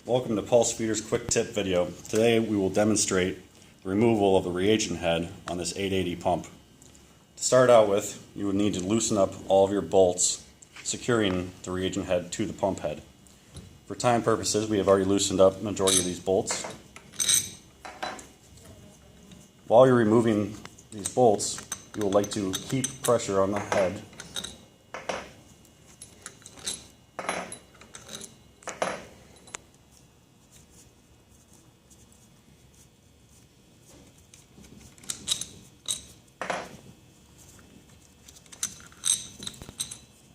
Welcome to Pulse Feeder's quick tip video. Today we will demonstrate the removal of the reagent head on this 880 pump. To start out with, you would need to loosen up all of your bolts securing the reagent head to the pump head. For time purposes, we have already loosened up the majority of these bolts. While you're removing these bolts, you will like to keep pressure on the head .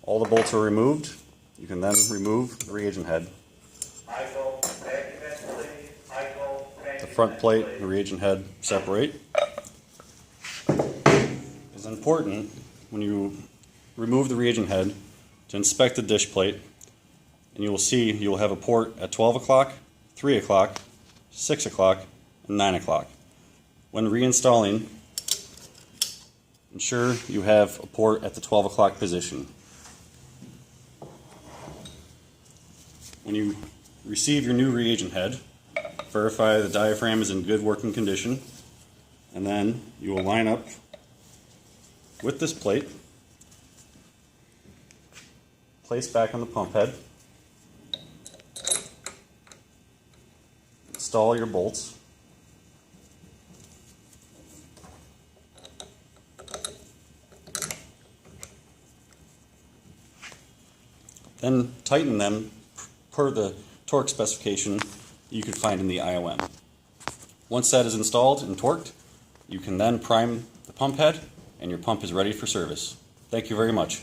All the bolts are removed. You can then remove the reagent head. The front plate and the reagent head separate. It's important when you remove the reagent head to inspect the dish plate, and you will see you will have a port at 12 o'clock, 3 o'clock, 6 o'clock, and 9 o'clock. When reinstalling, ensure you have a port at the 12 o'clock position. When you receive your new reagent head, verify the diaphragm is in good working condition, and then you will line up with this plate, place back on the pump head, install your bolts, then tighten them per the torque specification you can find in the IOM. Once that is installed and torqued, you can then prime the pump head and your pump is ready for service. Thank you very much.